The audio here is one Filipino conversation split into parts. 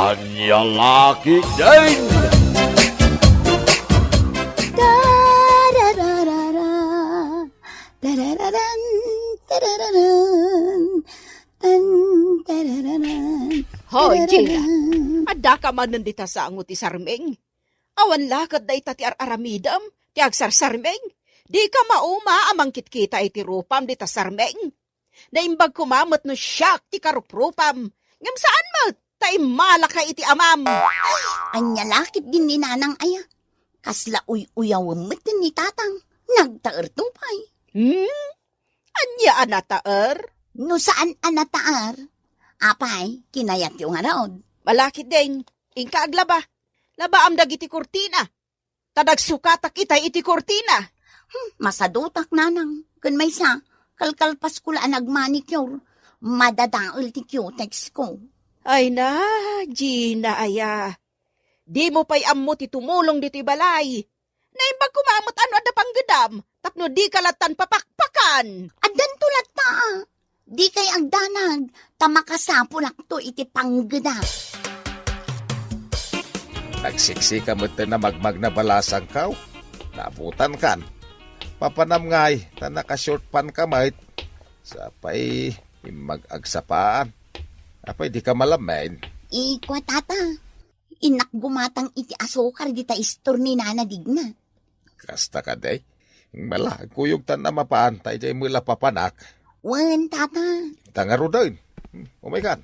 Anya laki din! Tarararara, tarararan, tarararan, tan, tarararan, Hoy, Gina. tarararan. Ada ka man nandita sa ango ti Sarmeng. Awan lakad da ita ti aramidam, ti agsarsarmeng. Di ka mauma amang kitkita iti rupam di ta Sarmeng. Naimbag kumamot no siyak ti karuprupam. Ngam saan mo? Ta imala ka iti amam. Anya lakit din ni nanang aya. Kasla uyawam din ni tatang. Nagtaer tupay. Anya anataer? No saan anataar? Apay, kinayat yung araod. Malaki ding, ingka aglaba. Laba am dagiti kurtina. Tadagsukatak itay iti kurtina. Masadutak nanang. Kun may sa, kalkalpas ko laan nagmanicure. Madadaol ti cutex ko. Ay na, Gina aya. Di mo pa'y ammo ti tumulong dito balay. Naimbag kumamot ano ada panggedam. Tapno di kalatan papakpakan. Adan tulat ta. Di kay agdanag. Tamakasapulak to iti panggada. Nagsiksi ka mo na magmag na balasang kaw. Nabutan kan. Papanamngay, ta naka-short pan ka mait. Sapay, mag-agsapaan. Apay, di ka malamain. Ikwa tata. Inak gumatang iti asukar di ta istor ni nanadigna. Kasta ka day. Malag, kuyog tan na mapaan, tayo jay mula papanak. Wan tata. Tangaro doon. Umaykan.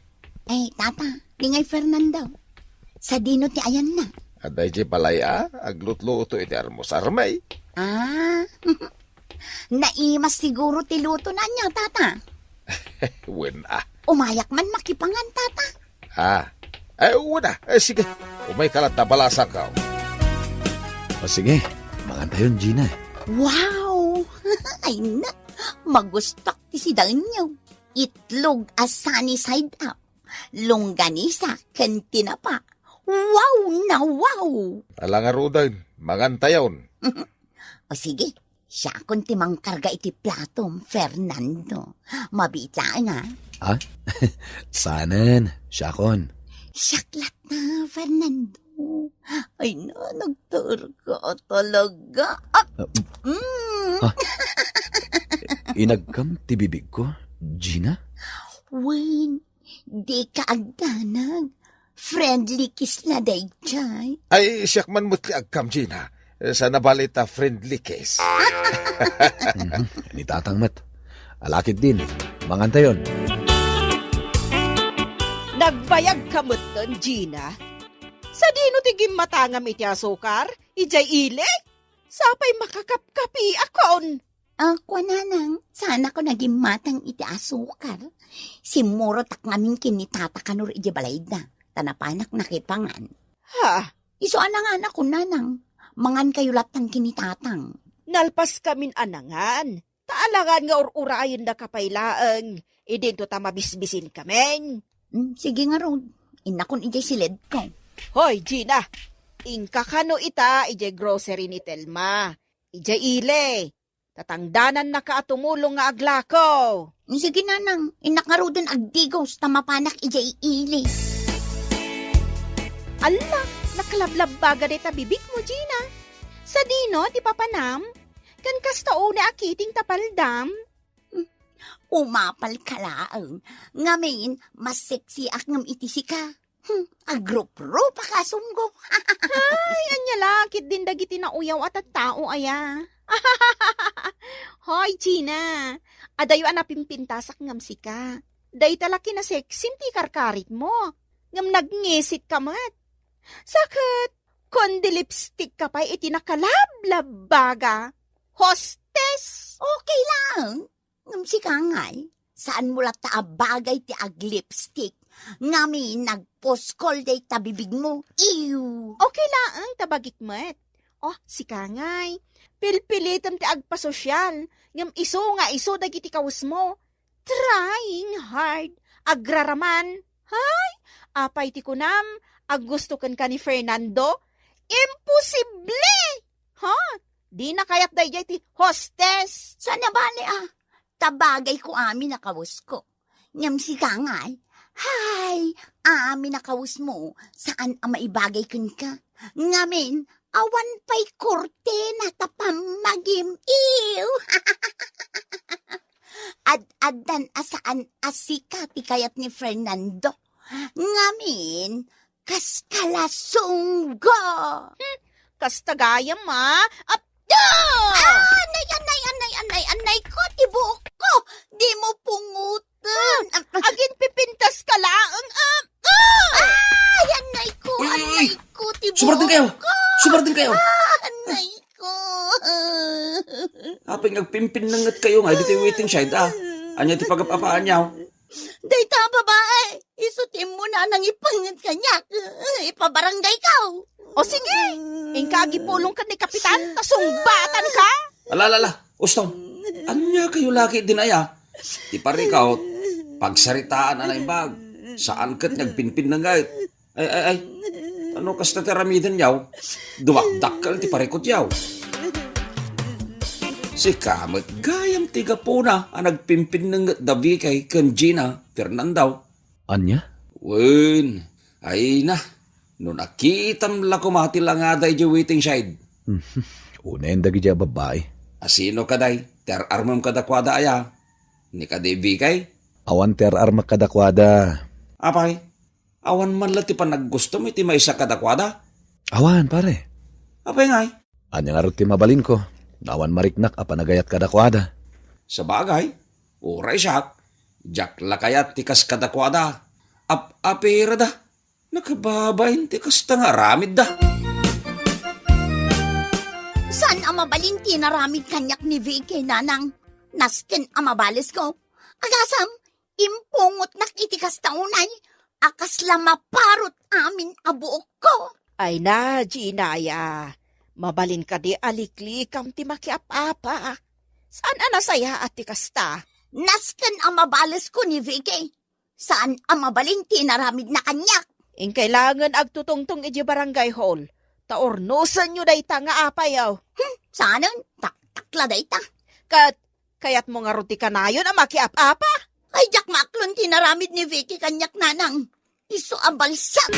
Tata, lingay Fernando. Sa dino ti ayan na. Aday jay palaya, aglutluto iti armos-armay. Naimas siguro ti luto na niya, tata. Wen ah. Umayak man makipangan, tata. Una. Sige. Umay kalat na balasang kaw. O sige, magantayon, Gina. Wow! Ay na, magustak ti si Danyo. Itlog as sunny side up. Longganisa, kantina pa. Wow na wow! Alangaro doon. Magantayon. O sige, siya akong timang karga iti platom, Fernando. Mabita nga. Sanan, syakon. Siyaklat na, Fernando. Ay na, nagtaer ka talaga. Inagkam ti bibig ko, Gina? Wen, di ka agdanag. Friendly kiss na day, Chay. Ay, siyak man mutli agkam, Gina. Sa nabalita friendly case. Ni tatangmat. Alakit din, mangantayon. Nagbayag kamot don, Gina. Sa dino tigim matangam iti asukar, ijay ile. Sapay makakapkapi akon. Ako nanang, sana ko naging matang iti asukar. Simuro tak ngamin kinitata kanur iti balay na. Tanapanak nakipangan. Ha, Iso anang anak ko nanang. Mangan kayo latang kinitatang. nalpas kamin anangan. Taalangan nga urayin na kapailaang. Idinto ta mabisbisin kamen. Sige nga Rod. Inakon iti silid ko. Hoy, Gina. Ingka kano ita, ijay grocery ni Telma. Ijay ile. Tatangdanan na ka atumulong nga aglako. Sige nanang. Inakarodan agdigos. Tamapanak iti iili. Ala, nakalablab baga deta bibig mo, Gina. Sa dino, di papanam? Kan kastao na akiting tapaldam? Umapal ka laang. Ngamin, mas sexy akngam iti sika. Agrup-rup akasunggo. Ay, anya lakit din dagiti na uyaw at tao aya. Hoy, Gina. Adayo anapimpintasak ngam sika. Day talaki na sexy ti karkarit mo. Ngam nagngesit ka mat. Sakit, kundi lipstick ka pa iti nakalablab baga. Hostess! Okay lang. Ngam si kangay, saan mo lata abagay ti ag-lipstick? Ngami nag-post-call day tabibig mo. Ew! Okay lang ang tabagikmat. Oh, si Kangay. Pilpilitam ti agpasosyal. Ngam iso nga iso dagiti kawas mo. Trying hard. Agraraman. Hay, apay ti kunam. Aggusto kan ka ni Fernando. Imposible! Ha? Di na kayat dayjay ti hostess. Sana bali tabagay ko amin nakawus ko. Ngam si kangay, hay, minakawus mo, saan ang maibagay kun ka? Ngamin, awan pa'y korte na tapam magim iw. Ad-adan asaan asika ti kayat ni Fernando. Ngamin, kas kalasunggo. Kastagayam ma. Anay ko, tibuok ko. Di mo pungutan. Agin pipintas ka laang. Anay ko, tibuok Sumartin kayo! Sumartin kayo! Anay ko. Aping nagpimpin nangat kayo nga, dito yung waiting side, Anya ti pagapapaan niyaw. Dayta babae, isutin mo na nang ipangat kanya. Ipabarangay ka. O sige, ingkagi pulong ka ni Kapitan, tasungbatan ka. Alala, Uston, anya kayo laki din aya? Di parikaw, pagsaritaan na imbag. Saan kat nagpinpin na gayt? Ay, ano kas na teramidan yaw? Duwakdakal ti parikot yaw. Si Kamet, gayam tiga po na ang nagpimpin ng dabi kay Gina Fernando. Anya? Wen, ay na. No nakitam la kumati lang nga day di waiting side. Unayin dagi dya babae. Asino ka day? Ter armam kadakwada aya. Ni ka debi kay? Awan ter arma kadakwada. Apay, awan man lati pa naggusto mo iti may isa kadakwada? Awan, pare. Apay ngay, Anya nga ti mabalin ko. Awan mariknak apanagayat kadakwada. sa bagay, uray siyak, jak lakayat tikas kadakwada. Apira da, nakababayin tikas tangaramid da. Saan ang mabalinti na ramid kanyak ni Vicky nanang nasken ang mabales ko? Agasam, impungot nakitikas taunay, akas lamaparot amin abuok ko. Ay na, Ginaya. Mabalin ka di aliklikam ti makiapapa. Saan anasaya at ti kasta? Nasken ang mabales ko ni Vicky. Saan ang mabalinti na ramid na kanyak? In kailangan agtutungtong iji barangay hall. Taornusan nyo day nga apayaw. Saan takla day ta? Kayat mo nga ruti kanayon ang makiapapa. Ay, jak maklon tinaramid ni Vicky kanyak nanang. Iso abalsak.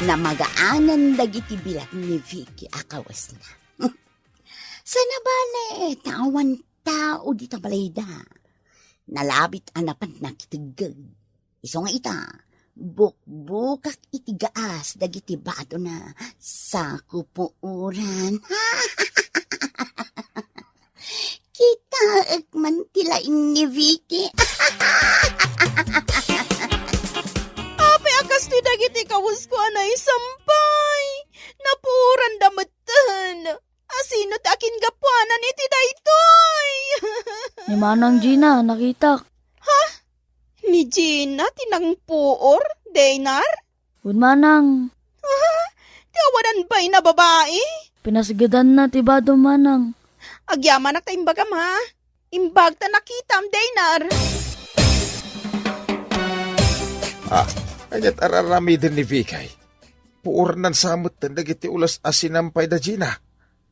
Na magaanan dagiti bilat ni Vicky akawas na. Sana bale, tawan tao di tabalayda. Nalabit anapan na kitigag. Iso nga ita, bukbukak itigaas dagiti bato na sa kupuuran. Kita man tilaing ni Vicky. Ape akas ti dagiti kawus ko anay sampay. Napuran damatan. Asino takin gapuanan iti daytoy. Ni Manang Gina, nakita. Ni Gina tinangpuor, Daynar? Good Manang, Tiawanan ba'y na babae? pinasigadan na tibado Manang. Agyaman na tayong bagam ha. Imbag ta nakitam, Daynar. Anyat araramidin ni Vikay. Puurnan samot na dagiti ulas asinampay da Gina.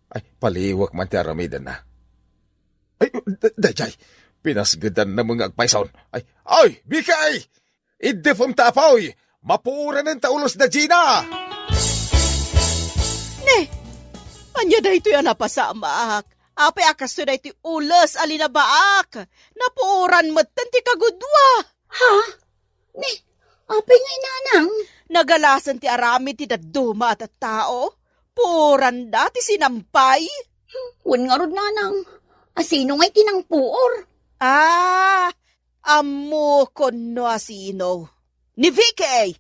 Ay, paliwak man ti aramidan na. Ay, dajay, pinasgadan na mga agpaisaon. Ay, Vikay! Idefam tapaw, mapuuran ng taulos da Gina! Anya da ito yan napasamak. Apay akas to da ito ulas alinabaak. Napuuran matan ti kagudwa. Apay nga nanang. Nagalasan ti arami ti daduma at tao. Puran da ti sinampay. Wan nga rod nanang. Asino nga'y tinangpuor? Amo kono asino. Ni Vicky!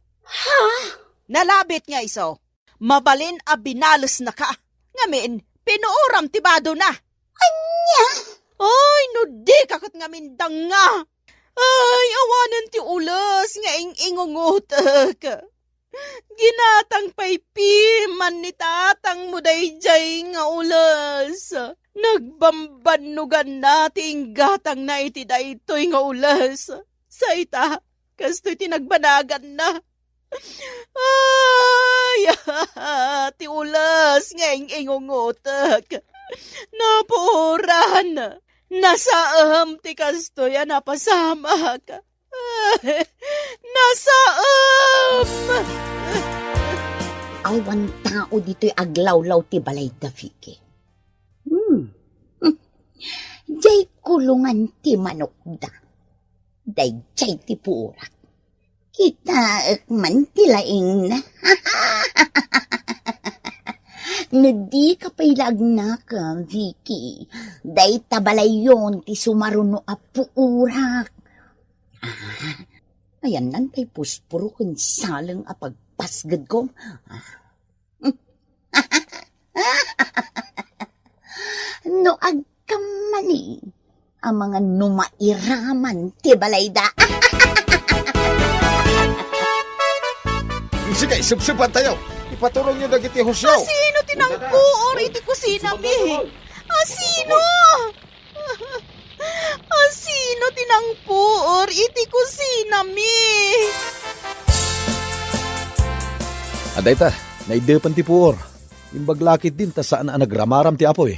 Nalabit nga iso. Mabalin a binalos na ka. Ngamin, pinuuram tibado na. Anya? Ay, no di kakot ngamin danga. Ay, awanan ti ulas nga ingungutak. Ginatang paypiman ni tatang mo dayjay nga ulas. Nagbambanugan nating gatang na iti daytoy nga ulas. Sa ita, kasto'y tinagbanagan na. Ay, ti ulas nga ingungutak. Napuran. Nasaam ti kasto'y napasamak. Nasaam! wan tao dito'y aglawlaw ti balay da Vicky. Jay kulungan ti manok da. Day jay ti purak. Kita man ti laing na. No di ka pailagna ka, Vicky. Day tabalay yon ti sumaruno a puurak. Ayan nan tay puspuro kun salang a pagpasgad ko. No agkamani ang mga numairaman ti balayda. Sige, subsuban tayo. Ipaturong nyo dagiti husyo. Sino tinangpuor iti kusina mi? Sino? Sino tinangpuor iti kusina mi? Aday ta, naidepan ti puor. Imbaglakit din ta saan ang nagramaram ti apoy.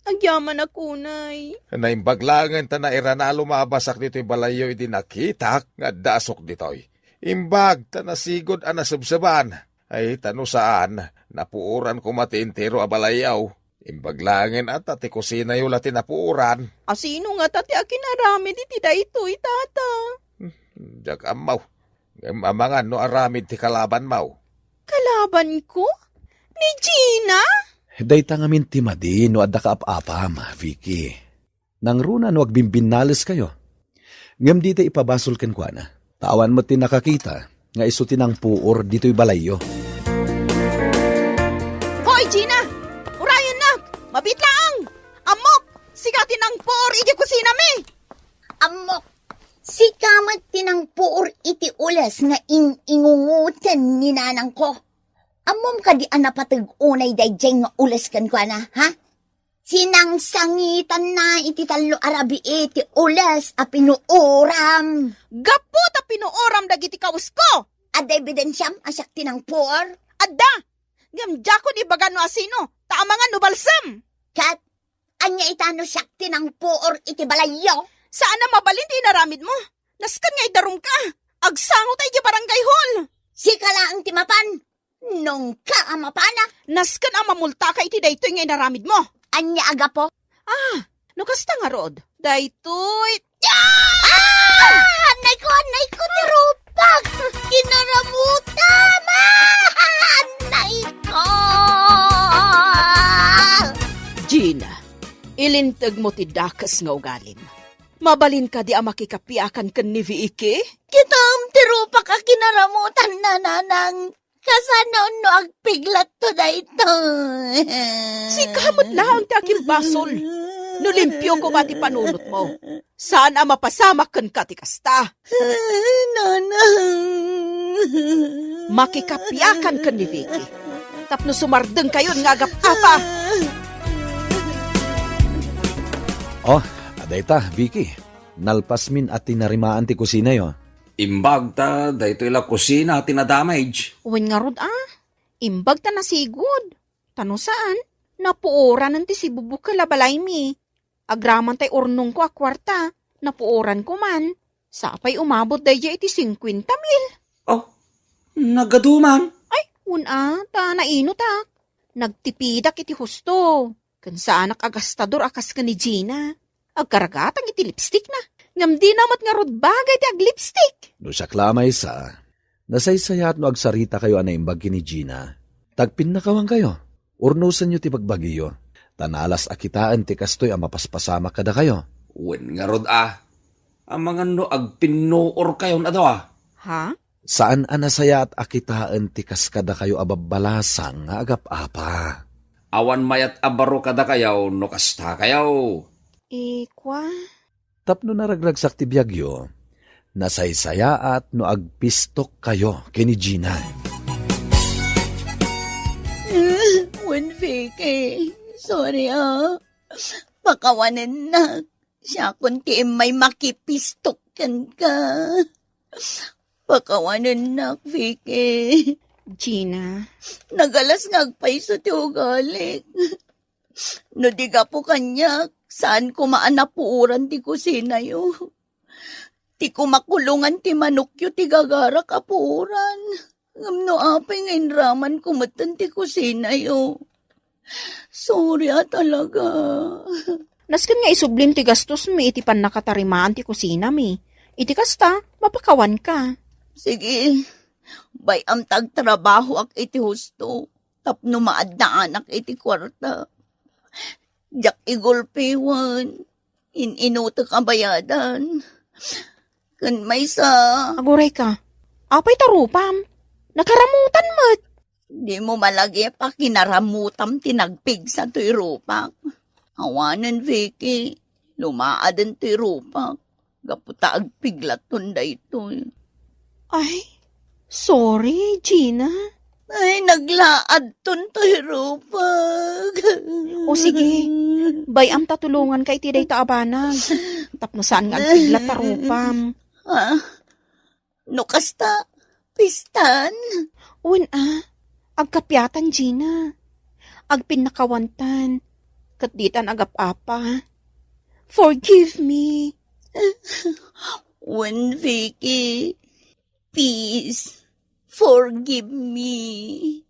Agyaman ako, nay. Naimbaglangan ta na irana lumabasak dito'y balayo iti nakita nga dasok dito'y. Imbag ta nasigod ang nasubsaban. Ay tano saan, napuuran ko matintero a balayaw. Imbaglangan at ati kusina yung lati napuuran. Sino nga tati akinarami di daytoy tata? Diyak amaw. Amangan no aramid ti kalaban maw. Kalaban ko? Ni Gina? Day ta ngamin ti madi no adda ka apapam, Vicky. Nang runa no agbimbinalis kayo. Ngam dito ipabasol ken kuana. Tawan mo ti nakakita nga isuti ng puor dito'y balayo. Hoy, Gina! Urayan na! Mabitlaang! Amok! Sigatin ang puor iti kusina mi! Amok, si kamat tinang puor iti ulas nga ingungutan ni nanang ko. Amom ka di anapatag unay dayjay nga ulas kan ko na, ha? Sinangsangitan na iti talo arabi iti ulas a pinuuram. Gapo ta pinuoram dagiti kaus ko! Ada ebidensyam asak tinang puor. Adda! Ngamdya ko di baga no asino, taamangan no balsam! Kat, anya itano sakti ng puor iti balayo. Saan na mabalin di naramid mo? Naskan nga idarum ka! Agsango tayo di barangay hall! Sikala ang timapan. Nung ka amapana. Naskan ang mamulta ka iti daytoy nga inaramid mo! Anya aga po. No kasta nga rod? Daytoy... Anay ko, tirupag. Kinaramutan. Anay ko. Gina, ilintag mo ti dakas nga ugalim. Mabalin ka di ang makikapiakan kan ni Vicky? Kitam tirupak a kinaramutan na nanang. Kasano no agpiglat to da ito. Si kamot lang ti aking basol. No limpyo ko mati panunot mo. Saan ang mapasamak kan ka ti kasta? Nanang. Makikapiakan kan ni Vicky. Tapno sumardeng kayo nga agap-apa. Oh, aday ta, Vicky. Nalpasmin at tinarimaan ti kusina yo. Imbag ta, dahito ila kusina tinadamage. Uwin nga rod imbag ta nasigod. Tano saan? Napuoran nanti si bubuk kalabalay mi. Agraman tay urnong ko a kwarta. Napuoran ko man. Sapay umabot daya iti 50,000. Oh, nagaduman. Ay, ta naino tak. Nagtipidak iti husto. Kansaanak agastador akas ka ni Gina. Agkaragatang iti lipstick na. Ngam di namat nga rod bagay ti ag lipstick. No siya klamay sa, nasaysayat no agsarita kayo anay imbag ni Gina. Tagpin na kawang kayo. Urnusan nyo ti bagbagiyo. Tanalas akitaan ti kastoy ang mapaspasama kada kayo. Wen nga rod ang mga no agpinuor kayo na daw Ha? Saan anasaya at akitaan ti kaskada kayo ababalasang nga agap-apa. Awan mayat abaro kada kayaw no kasta kayaw. Kwa? Tapno naragragsak ti biyagyo, nasaysaya at no agpistok kayo kini Gina. When Vicky, sorry pakawanan na. Siya kunti may makipistokan ka. Pakawanan na, Vicky. Gina. Nagalas ngagpaiso ti ugalik. No di ka po kanya, saan ko maanapuuran ti kusina yo. Ti kumakulungan ti manukyo ti gagara kapuuran. Ngam no apay ngayon raman kumatan ti kusina yo. Sorry talaga. Nasken nga isublim ti gastos mi iti pan nakatarimaan ti kusina mi. Iti kasta, mapakawan ka. Sige, bayam tagtrabaho ak iti husto. Tapno maad na anak iti kwarta. Jak igulpiwan. Inutak ang bayadan. Kan may sa... Aguray ka. Apay tarupam. Nakaramutan mo't. Di mo malagi pa kinaramutam tinagpig sa to'y rupak. Awanan, Vicky. Lumaadan to'y rupak. Gaputa agpiglaton da ito. Ay, sorry, Gina. Ay, naglaad ton to'y rupak. O sige, bayam tatulungan kay ti day taabanag. Tapno saan nga agpiglat tarupam. Ha? No kasta? Pistan? Agkapyatan, Gina. Agpinakawantan. Katditan agap-apa. Forgive me. When, Vicky, please, forgive me.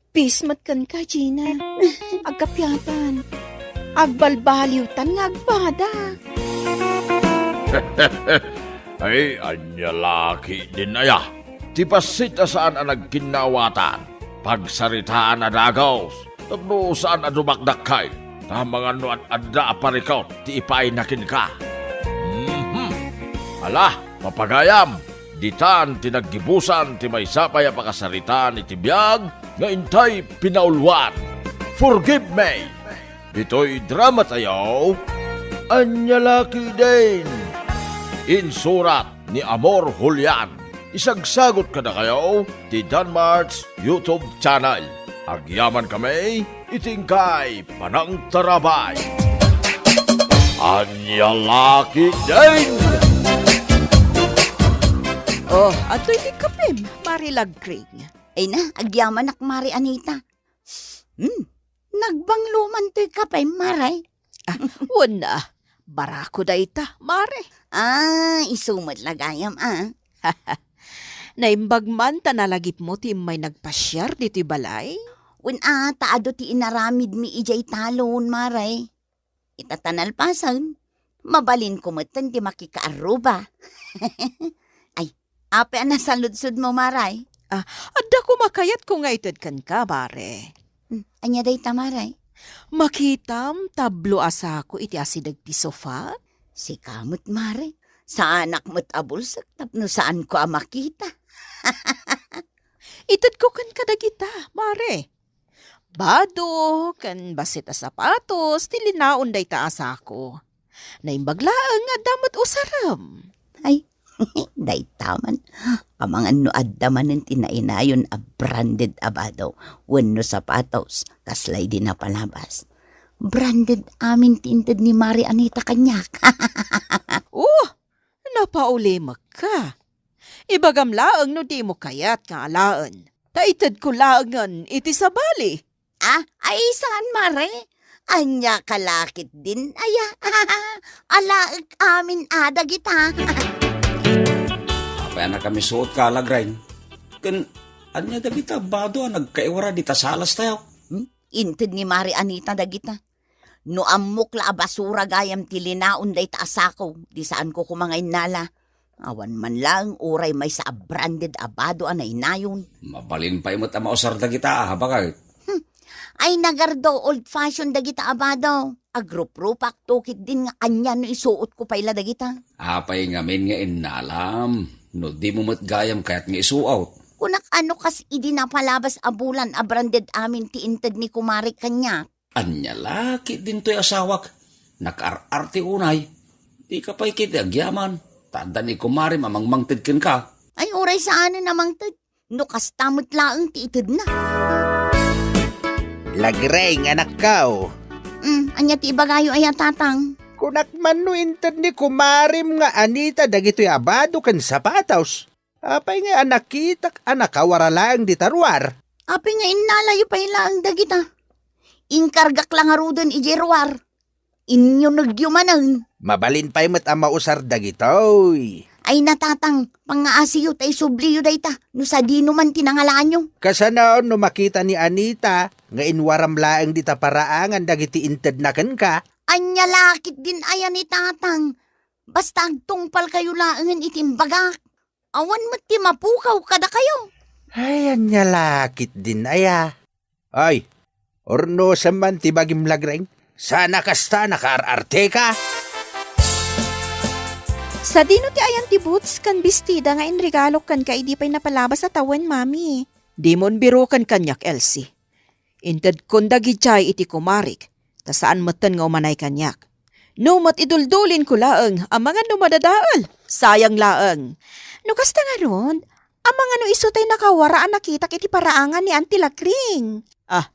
Peace matkan ka, Gina. Agkapyatan. Agbalbaliwtan nga agbada. Ay, anya laki din aya. Ti pasita saan ang nagkinawatan. Pagsaritaan na dagaws. Tapno saan ang dumakdakay. Na mga nuan adda aparikaw. Ti ipainakin ka. Ala, papagayam. Ditan tinaggibusan ti may sapay pakasaritaan iti biyag nga intay pinaulwan. Forgive me. Ito'y drama tayo. Anya laki din. Insurat ni Amor Julian. Isagsagot ka na kayo ti Danmarks YouTube channel. Agyaman kami, itingkay panang tarabay. Anya laki din. Oh, ato iti kapim, Marilag Craig. Ay na, agyaman ak Mari Anita. Nagbangluman to'y kapay, Maray. Wala, barako da ita, Mare. Isumot lagayam, Naimbag man tanalagip mo ti may nagpasyar dito'y balay. Taado ti inaramid mi ijay talon, Maray. Itatanalpasan, mabalin kumatan ti makikaaruba. Ay, ape na sa ludsud mo, Maray. Adda ko makayat ko nga itad kan ka, Mare. Anya day ta, Maray? Makitam tablo asa ko iti asidag ti sofa. Si kamot, Maray. Sa anak mo't abulsak, tapno saan ko makita. Itad ko kan kadagita, Mare. Bado, kan basit a sapatos, tilinaon day taas ako. Naimbaglaan nga damot usaram. Ay, day taman. Kamangan no addaman ng tinainayon a branded abado. Wano sapatos, kaslay din na palabas. Branded amin tintad ni Mari Anita kanyak. Napaulimak ka. Ibagam laang no di mo kayat nga alaan. Taitad ko laangan iti sabali. Ay saan, Mare? Anya kalakit din, aya. Alaag amin adagita. Apay na kami suot ka, Lagrain. Kan, anya dagita, bado nagkaiwara di tasalas tayo. Intid ni Mari Anita dagita. No amok la basura gayam tilinaon day taasako. Di saan ko kumangay nala. Awan man lang uray may sa branded abado anay nayon. Mabalin pa imot ang mausar dagita, bakit? Ay nagardo old fashion dagita abado. Agrup-rupak tukit din nga anya no isuot ko paila dagita. Apay ngamin nga inalam. No di mo matgayam kaya't nga isuot. Kunak ano kas idi na palabas abulan a branded amin ti intad ni kumari kanya. Anya laki din to'y asawak. Nakar-arte unay. Di ka pa'y kiti agyaman. Tanda ni kumari mamangmangtid ken ka. Ay oray saan namang tad. No kas tamot laang ti itad na. Lagreng anak kao. Anya ti ibagayo aya tatang. Kunak man no intad ni kumarim nga Anita dagito'y abado kan sapatos. Apay nga anak kitak anak kawara lang di tarwar. Api nga inalayo pa ilaang dagita. Inkargak lang arudon ijerwar. Inyo nagyumanan. Mabalin pa'y mat ang mausar dagitoy. Ay natatang, pangaasiyo tay subliyo day ta, no sa di naman tinangalaan nyo. Kasanaon no makita ni Anita, nga inwaram laeng di ta paraangan dagiti inted na ken ka. Anya lakit din ayan ni tatang. Basta agtungpal kayo laangan itimbagak. Awan mo ti mapukaw kada kayo. Ay, anya lakit din aya. Ay, orno sa man ti bagim lagreng, sana kasta nakaararte ka. Sa dino ti ayan ti boots kan bestida nga inregalo kan ka idi pa'y napalabas sa tawan, mami. Di mon biro kan kanyak, Elsie. Inted kun dagi chay iti kumarik, ta saan matan nga umanay kanyak. Numat iduldulin ko laeng, ang mga numadadaal. Sayang laeng. No kasta nga ron, ang mga no iso tay nakawaraan nakita iti paraangan ni Auntie Lagring. Ah,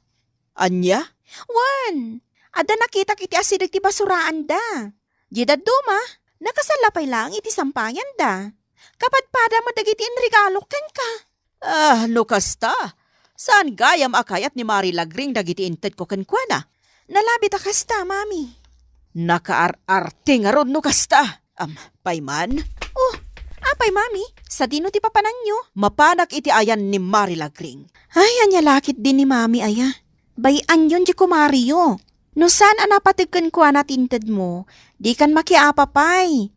anya? Wan, ada nakita iti asidag ti basuraan da. Jidad duma, nakasalapay lang iti sampayan da. Kapadpada mo dagiti regalo ken ka. Ah, no kasta. Saan gayam akayat ni Mari Lagring dagiti inted ko ken kuana? Nalabi ta kasta, mami. Nakaar-arte nga ron no kasta. Payman? Oh, apay mami, sa dino ti papanan nyo, mapanak iti ayan ni Mari Lagring. Ay, anya lakit din ni mami aya. Bayan yun di kumario. No saan anapatigkan ko tinted mo, di kan makiapapay.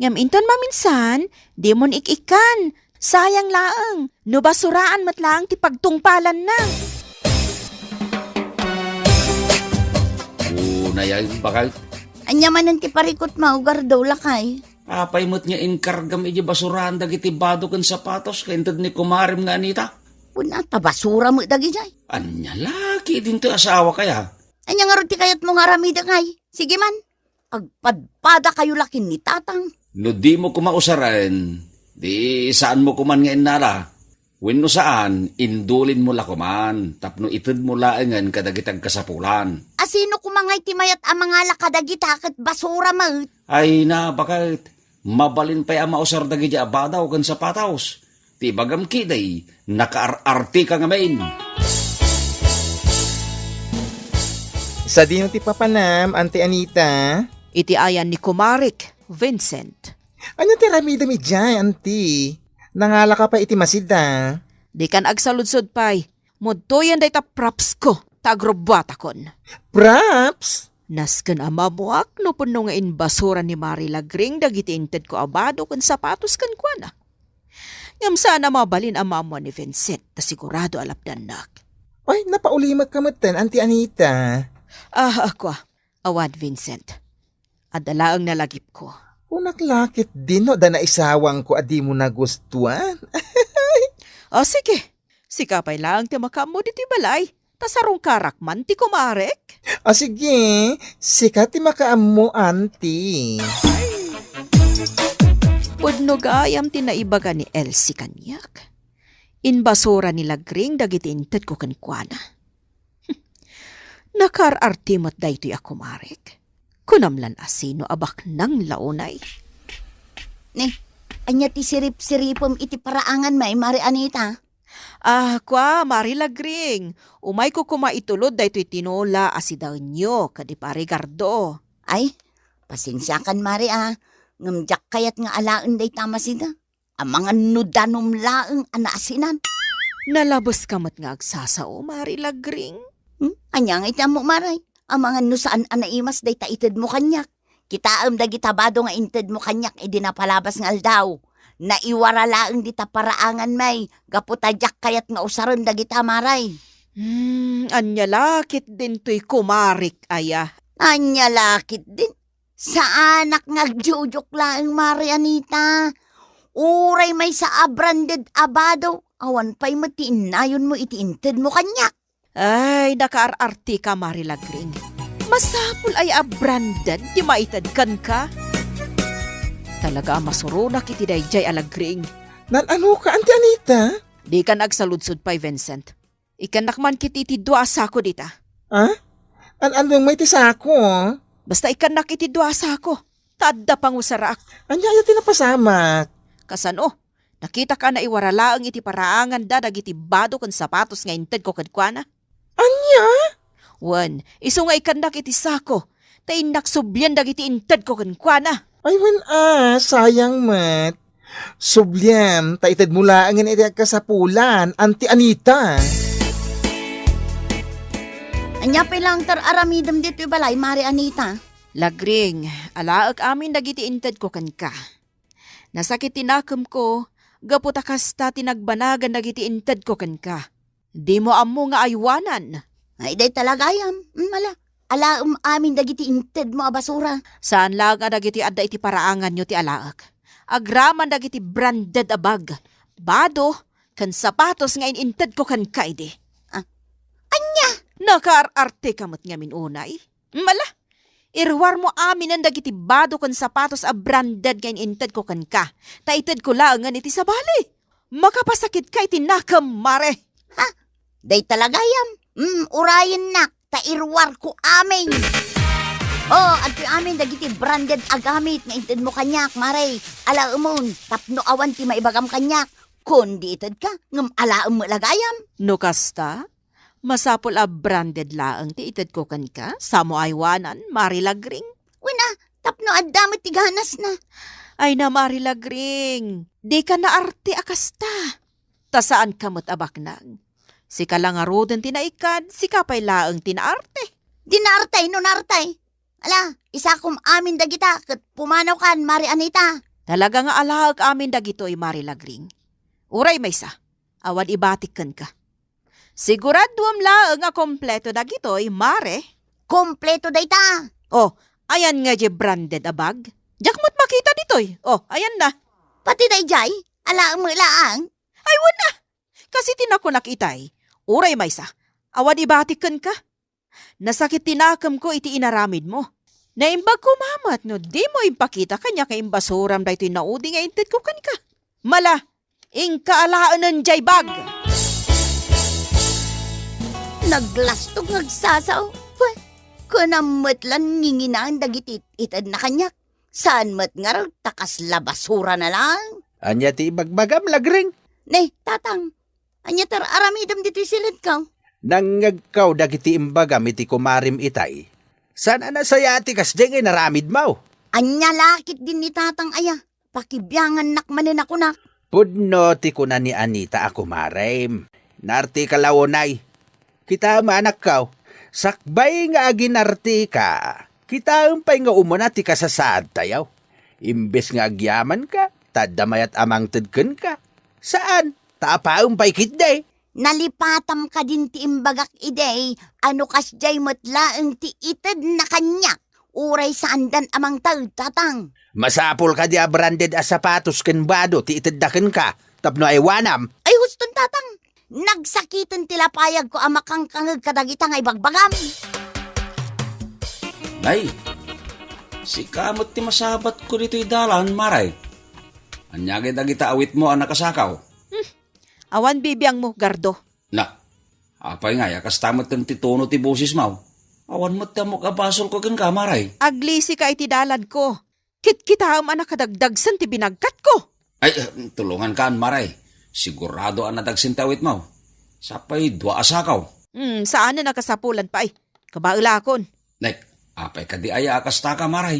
Ngam inton maminsan, di mon ikikan. Sayang laang, no basuraan matlaang ti pagtungpalan na. Una yan, bakal. Anya man ang tiparikot maugar daw lakay. Apay mo't nga inkargam iji basurahan dagiti bado ken sapatos kaintad ni kumarim nga Anita. Puna tabasura mo dagi jay. Anya laki din to asawa kaya. Anya nga ruti kayat mo nga ramida kay. Sige man, agpadpada kayo lakin ni tatang. No di mo kumausaran, di saan mo kuman nga inala. Wenno saan, indulin mo la kuman, tapno ited mo laengan kadagitag kasapulan. Asino kumangay ti mayat ang mga lakadagita kat basura mo. Ay na, bakit? Mabalin pa'y mausar dagi abadaw kan sapataws. Ti bagam kiday, nakaar-arte ka nga main. Sa dino ti papanam, Auntie Anita. Iti ayan ni Kumarik, Vincent. Ano ti ramida mi dyan, Auntie? Nangala ka pa iti masida. Di kan agsaludsod pay, mudtoyan day ta props ko, ta agrobata kon. Props? Nasken amamuak no puno nga inbasura ni Mari Lagring dagiti inted ko abado kan sapatos kan kuana. Ngam sana mabalin ang mamo ni Vincent ta sigurado alapdanak. Ay, napaulimat ka matan, Auntie Anita. Ah, ako, awan Vincent. Adalaang nalagip ko. Unak lakit din no, da naisawang ko adi mo nagustuhan. O sige, sikapay lang ti makamo diti balay, tasarong karakman ti kumarek. O sige, sikat ti makaam mo, Auntie. Pudno gayam ti naibaga ni Elsie kanyak. Inbasura ni Lagring dagiti inted ko kankwana. Nakar-artimot da ito'y ako marek. Kunamlan asino abak ng launay. Ne, anya ti sirip-siripom iti paraangan may Mari Anita. Ah, kwa, Mari Lagring. Umay ko kumaitulod da ito'y tinola asidaw nyo, kadi pare gardo. Ay, pasensyakan Mari ngamjak kayat nga alaan day tama sida. Ang mga nudanom laeng anaasinan. Nalabos kamat nga agsasao, Mari Lagring. Anya nga ita mo Maray. Ang mga nusaan anaimas day taited mo kanyak. Kitaam da gitabado nga inted mo kanyak napalabas nga aldaw. Naiwara laeng dita paraangan may. Gaputadyak kayat nga usaron da gita Maray. Anya lakit din to'y kumarik, aya. Anya lakit din. Sa anak ngagjujuk laeng Mari Anita. Uray may sa abranded abado. Awan pa'y matiin na yun mo itiinted mo kanyak. Ay, nakaar-arti ka, Mari Lagring. Masapul ay abranded, di maitad kan ka. Talaga masurunak iti dayjay alagring. Nan ano ka, Auntie Anita? Di ka nagsaludsod pa'y Vincent. Ikanakman kiti ti dua sako dita. Ha? Anong may tisako? Basta ikanak iti dua sako. Tadda pang usarak. Anya ayaw tinapasamak. Kasano? Nakita ka na iwaralaang iti paraangan da dagiti bado kan sapatos nga inted ko kadkwana? Anya? Wan, iso nga ikandak iti sako. Ta inak subyan dagiti inted ko kadkwana. Ay, sayang mat. Sublyan, taitad mula ang iti kasapulan, Auntie Anita. Anya pa lang aramidam dito balay, Mari Anita. Lagring, alaak amin dagiti inted ko kan ka. Nasakit tinakam ko, gaputa kasta tinagbanagan dagiti inted ko kan ka. Di mo amo nga aywanan. Ay, day talaga yam. Mala. Alaam amin dagiti inted mo a basura. Saan lang nga dagiti adda iti paraangan nyo ti alaak. Agraman dagiti branded abag. Bado, kan sapatos nga ininted ko kan ka ide. Anya? Nakaar-arte kamot nga minunay. Mala, irwar mo amin ang dagiti bado kan sapatos a branded nga ininted ko kan ka. Taited ko lang nga iti sabali. Makapasakit ka iti nakam, mare. Day talaga yam. Urayan nak. Tairwar ko amin. Oh, at yung amin dagiti branded agamit nga inted mo kanyak, Mare. Ala umon, tapno awan ti maibagam kanyak. Kundi ited ka, ngam ala mo lagayam. No kasta, masapol a branded laang ti ited ko kan ka. Samo aywanan, mari lagring. Wala, tapno adamot ti ganas na. Ay na mari lagring, di ka na arte akasta. Ta saan kamot abaknang? Si ka lang arodan tinaikad, si kapay laang tinaarte. Dinartay no nartay. Ala, isa kum amin dagita, kat pumanaw kan, Mari Anita. Talaga nga alahag amin dagitoy mari lagring. Uray may sa, awan ibatik kan ka. Siguraduam laang nga kompleto dagitoy, mare. Kompleto day ta. Oh, ayan nga je branded abag. Jakmot makita ditoy. Oh, ayan na. Pati day jay, ala mo laang. Ay, wala. Kasi tinakunak itay. Uray may sa, awan ibatikan ka. Nasakit tinakam ko iti inaramid mo. Naimbag ko mamat no, di mo impakita kanya kay imbasuram da ito'y naudi nga inted ko kan ka. Mala, ingkaalaan ng jay bag. Naglastog nagsasaw. Kunamot lang nginginaan dagitit itad na kanyak. Saan mat nga raw takas labasura na lang. Anya ti ibagbagam lagring. Ne, tatang. Anya tar aramidam dito'y silid ka. Nangagkaw dagiti imbagam iti kumarim itay. Sana na sayati kas dengay naramid mo. Anya lakit din ni tatang aya. Pakibyangan nakmanin ako nak. Pudno ti kuna ni Anita ako marim. Narti kalawonay. Kita maanak kaw. Sakbay nga aginarti ka. Kita umpay nga umuna ti kasasaad tayaw. Imbes nga agyaman ka, tadamayat amang tedken ka. Saan? Tapa umpay kitday. Nalipatam ka din ti imbagak idey. Ano kas jay matlaang ti itad na kanyak. Uray sa andan amang tag, tatang. Masapol ka di a branded a sapatos ken bado ti itadaken ka. Tapno ay wanam. Ay huston tatang. Nagsakitan tilapayag ko amakang kangag kadagita nga ibagbagam. Nay, si kamot ti masabat ko dito'y dalan, maray. Anyagay dagita awit mo ang nakasakaw. Awan bibiyang mo, Gardo. Na, apay nga, yakas tamot kan ti tono ti busis mo. Awan mo ti amok abasol ko kan ka, maray. Aglisi ka iti dalad ko. Kit-kita ang anak kadagdagsan ti binagkat ko. Ay, tulungan kaan, maray. Sigurado ang nadagsintawit mo. Sapay, dua asakaw. Saan na nakasapulan pa ay? Kabailakon. Nek, apay ka di aya akas taka, maray.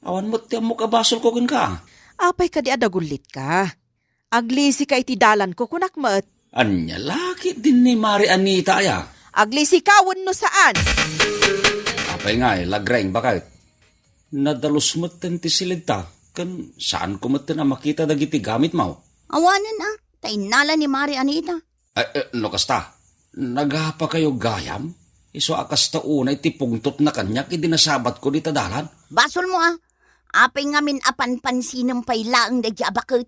Awan mo ti amok abasol ko kan ka. Apay ka di adagulit ka. Aglisi ka iti dalan ko kunak mat. Anya, laki din ni Mari Anita aya. Aglisi kawon no saan? Apay nga, lagreng bakit? Nadalus mo ti silid ta. Kan saan ko mo na makita dagiti gamit mo? Awanan tainala ni Mari Anita. No kasta, naghapa kayo gayam? Iso akas taunay ti pungtot na kanyak idinasabat ko di tadalan? Basol mo Apay ngamin apan pansinang pailaang da abakot.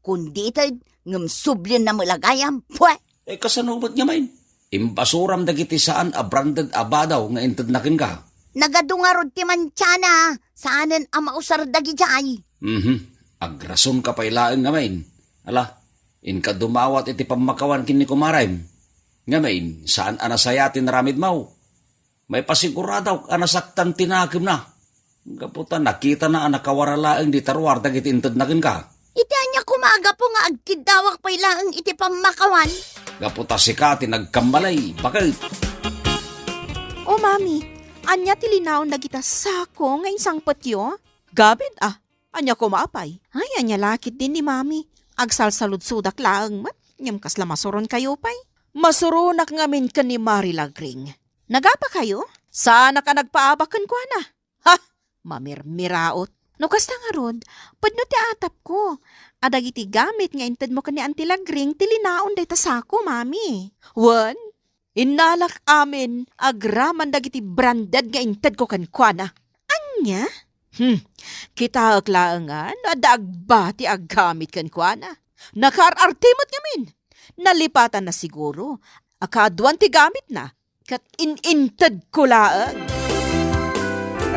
Kundi itad, ngam sublin na malagayam. Pwe! Kasanubat niya main. Imbasuram dagiti saan a branded abadaw nga intad nakin ka. Nagadungarod ti mantyana. Saanan mausar dagi jay. Agrason ka pailaang nga main. Ala, inka dumawat iti pamakawan kini kumaraym. Nga main, saan anasayatin ramid mau? May pasiguradaw anasaktan tinakim na. Gaputan, nakita na anakawaralaang di tarwar dagiti intad nakin ka. Iti anya kumaga po nga agkidawak pailaang iti pamakawan. Gaputa si Kati nagkambalay. Bakit? O mami, anya tilinaw na kita sako nga isang patyo? Gabid Anya ko maapay. Ay, anya lakit din ni mami. Agsalsalud-sudak laang mat. Nyam kasla masuron kayo pay. Masurunak ngamin ka ni Mari Lagring. Nagapa kayo? Sana ka nagpaabakan ko na. Ha! Mamirmiraot. No kasta nga rod, padno ti atap ko. Adag iti gamit nga inted mo ka ni Auntie Lagring tilinaon day tasako, mami. Wan, inalak amin agraman dagiti branded nga inted ko kankwana. Anya? Kita aglaangan adagbati aggamit kankwana. Nakarartimot ngamin. Nalipatan na siguro. Akaduan ti gamit na. Kat ininted ko laang.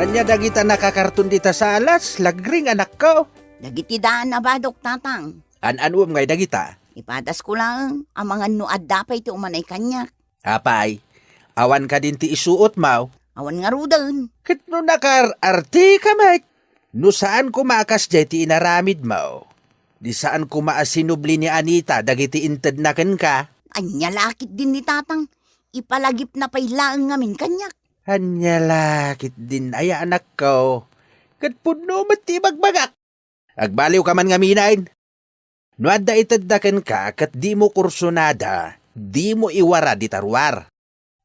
Anya dagita nakakarton dita sa alas, Lagring anak ko. Dagiti daan na badok tatang. An-anuam ngay dagita. Ipatas ko lang ang mga nuad dapay ti umanay kanyak. Apay, awan ka din ti isuot mau. Awan nga rudan. Kat no nakararti ka, Mike. No saan kumakas jay ti inaramid mo? Di saan kumaasinubli ni Anita dagiti inted na ken ka? Anya lakit din ni tatang. Ipalagip na pailaang ngamin kanyak. Anya lakit din ay anak ko. Kat puno mati magbagak. Agbaliw ka man ngaminain. No adda ited na ken ka kat di mo kursunada, di mo iwara di tarwar.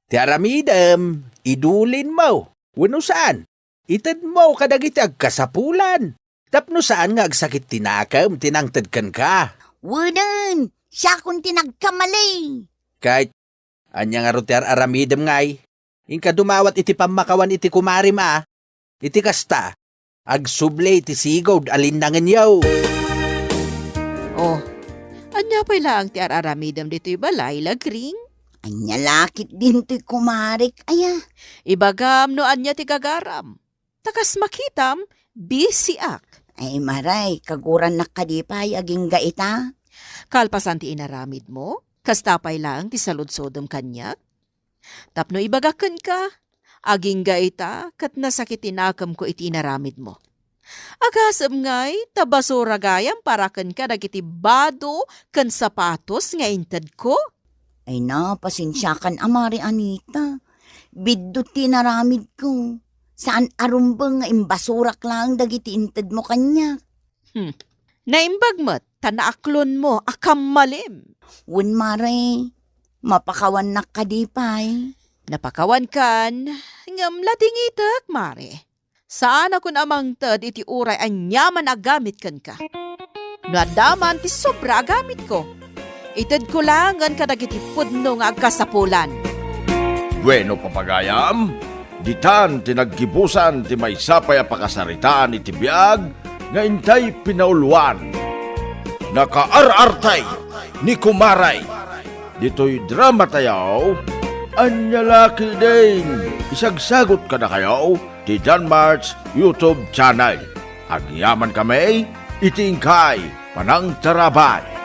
Ti aramidem, idulin mo. Wano saan? Ited mo kadagiti agkasapulan. Tapno saan nga agsakit tinakam, tinangted kan ka. Wudan! Siya kung tinagkamali. Kahit, anya nga rotiar aramidem ngay. Inka dumawat iti pamakawan iti kumarim iti kasta. Agsuble iti sigod alindangan yaw. Oh, anya pa'y lang ti araramidam dito'y balay, Lagring. Anya lakit din to'y kumarik. Aya, Ibagam no anya ti gagaram. Takas makitam, busy ak. ay maray, kaguran na kadipay aging gaita. Kalpasan ti inaramid mo, kastapay lang ti saludsodom kanyak. Tapno ibagakan ka, aging gaita kat nasakit tinakam ko iti inaramid mo. Agasam ngay, tabasura gayam parakan ka dagiti bado kan sapatos nga inted ko. Ay na, pasensyakan amari Anita. Biddo tinaramid ko. Saan arumbang nga imbasurak lang dagiti inted mo kanya. Naimbagmat, tanaaklon mo, akam malim. Wun mare, mapakawan na kadipay. Napakawan kan, ngam latingitak, mare. Saan ako namang tad iti uray anyaman agamit kan ka? Nadaman ti sobra agamit ko. Itad ko lang ang kadagiti pudno nga agkasapulan. Bueno, papagayam, ditan tinaggibusan ti may sapay a pakasaritaan iti biag nga intay pinauluan. Nakaarartay ni Kumaray. Dito'y drama tayaw, anyalaki din. Isagsagot ka na kayo ti Danmar's YouTube channel. Agyaman kami, itingkay, panang tarabay.